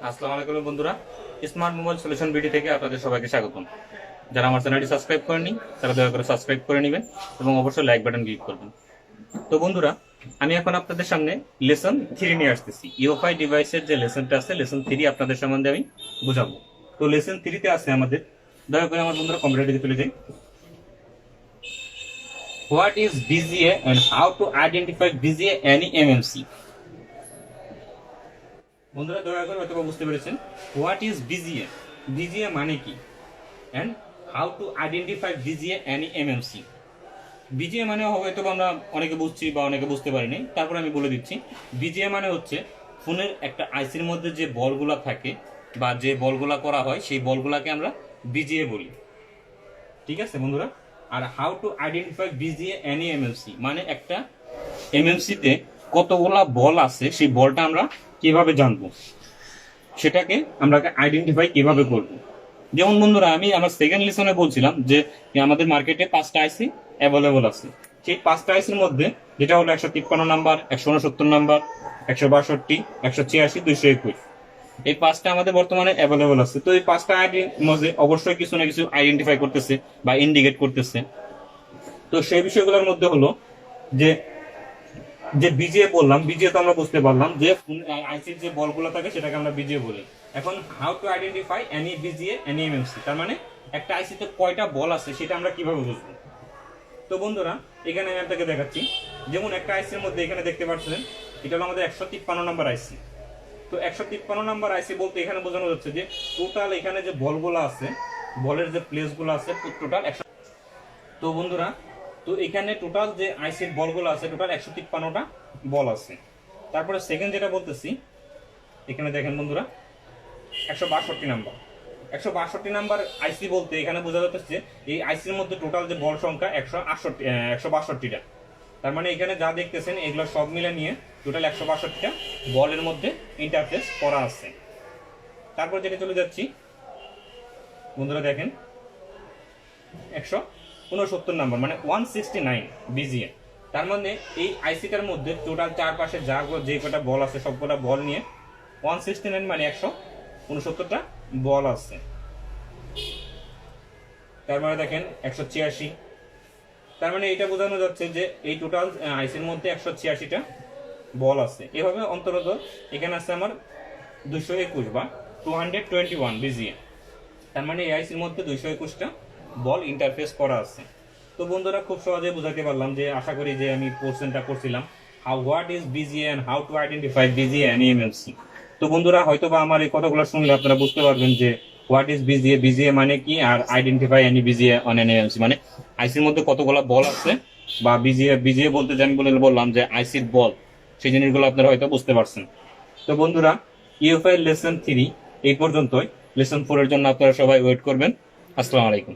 আসসালামু আলাইকুম বন্ধুরা, স্মার্ট মোবাইল সলিউশন বিডি থেকে আপনাদের সবাইকে স্বাগতম। যারা আমার চ্যানেলটি সাবস্ক্রাইব করেনি তারা দয়া করে সাবস্ক্রাইব করে নেবেন এবং অবশ্যই লাইক বাটন ক্লিক করবেন। তো বন্ধুরা, আমি এখন আপনাদের সামনে লেসন 3 নিয়ে আসতেছি। ইউএফআই ডিভাইসের যে লেসনটা আছে, লেসন 3 আপনাদের সম্বন্ধে আমি বুঝাবো। তো লেসন 3 তে আছে আমাদের, দয়া করে আমার বন্ধুরা কম্পিউটার দিকে চলে যাই। What is BGA and how to identify BGA any MMC. বন্ধুরা দয়া করে হয়তো বুঝতে পেরেছেন হোয়াট ইজ বিজিএ, বিজিএ মানে কি, and how to identify BGA any MMC. VGA মানে হয়তো আমরা অনেকে বুঝছি বা অনেকে বুঝতে পারিনি, তারপর আমি বলে দিচ্ছি। বিজিএ মানে হচ্ছে ফোনের একটা আইসির মধ্যে যে বলগুলা থাকে বা যে বলগুলা করা হয় সেই বলগুলাকে আমরা বিজিএ বলি। ঠিক আছে বন্ধুরা। আর how to identify BGA any MMC মানে একটা এমএমসিতে কতগুলা বল আছে সেই বলটা আমরা কিভাবে জানবো, সেটাকে আমরা আইডেন্টিফাই কিভাবে করব। যেমন বন্ধুরা, আমি আমার সেকেন্ড লেসনে বলছিলাম যে আমাদের মার্কেটে 5টা আইসি অ্যাভেলেবল আছে। সেই 5টা আইসির মধ্যে যেটা হলো 153 নাম্বার, 169 নাম্বার, 162, 186, 221, এই 5টা আমাদের বর্তমানে অ্যাভেলেবল আছে। তো এই 5টা আইডির মধ্যে অবশ্যই কিছু না কিছু আইডেন্টিফাই করতেছে বা ইন্ডিকেট করতেছে। তো সেই বিষয়গুলোর মধ্যে হলো যে যে বিজিএ বললাম, বিজিএ তো আমরা বুঝতে পারলাম যে আইসির যে বলগুলো থাকে সেটাকে আমরা বিজিএ বলি। এখন how to identify any VGA any MMC, তার মানে একটা আইসিতে কয়টা বল আছে সেটা আমরা কিভাবে বুঝবো। তো বন্ধুরা, এখানে আমি আপনাকে দেখাচ্ছি। যেমন একটা আইসির মধ্যে এখানে দেখতে পাচ্ছেন, এটা হলো আমাদের 153 নাম্বার আইসি। তো 153 নাম্বার আইসি বলতে এখানে বোঝানো যাচ্ছে যে টোটাল এখানে যে বলগুলো আছে, বলের যে প্লেসগুলো আছে টোটাল 100। তো বন্ধুরা, তো এখানে টোটাল যে আইসির বলগুলো আছে টোটাল 153টা বল আছে। তারপরে সেকেন্ড যেটা বলতেছি, এখানে দেখেন বন্ধুরা 162 নাম্বার। 162 নাম্বার আইসি বলতে এখানে বোঝা যাচ্ছে এই আইসির মধ্যে টোটাল যে বল সংখ্যা 162টা। তার মানে এখানে যা দেখতেছেন এগুলো সব মিলে নিয়ে টোটাল 162টা বলের মধ্যে ইন্টারফেস করা আছে। তারপর যেটা চলে যাচ্ছি বন্ধুরা, দেখেন 169 নাম্বার মানে 169 বিজিএ। তার মানে এই আইসিটার মধ্যে টোটাল চারপাশে যা যে কটা বল আছে সবকটা বল নিয়ে 169 মানে 169টা বল আছে। তার মানে দেখেন 186, তার মানে এটা বোঝানো যাচ্ছে যে এই টোটাল আইসির মধ্যে 186টা বল আছে। এভাবে অন্তত এখানে আছে আমার 221 বা 221 বিজিএ। তার মানে এই আইসির মধ্যে 221টা বল ইন্টারফেস করা আছে। তো বন্ধুরা, খুব সহজে বুঝাতে পারলাম যে আশা করি যে আমি পোর্শনটা করছিলাম what is BGA and how to identify BGA and MMC. তো বন্ধুরা, হয়তো বা আমার এই কথাগুলো শুনলে আপনারা বুঝতে পারবেন যে হোয়াট ইজ বিজিএ, বিজিএ মানে কি, আর identify any BGA on an MMC মানে আইসির মধ্যে কতগুলো বল আছে, বা বিজিএ বিজিএ বলতে যে আমি বললাম যে আইসির বল, সেই জিনিসগুলো আপনারা হয়তো বুঝতে পারছেন। তো বন্ধুরা, ইউএফআই লেসন 3 এই পর্যন্তই। লেসন 4 এর জন্য আপনারা সবাই ওয়েট করবেন। আসসালামু আলাইকুম।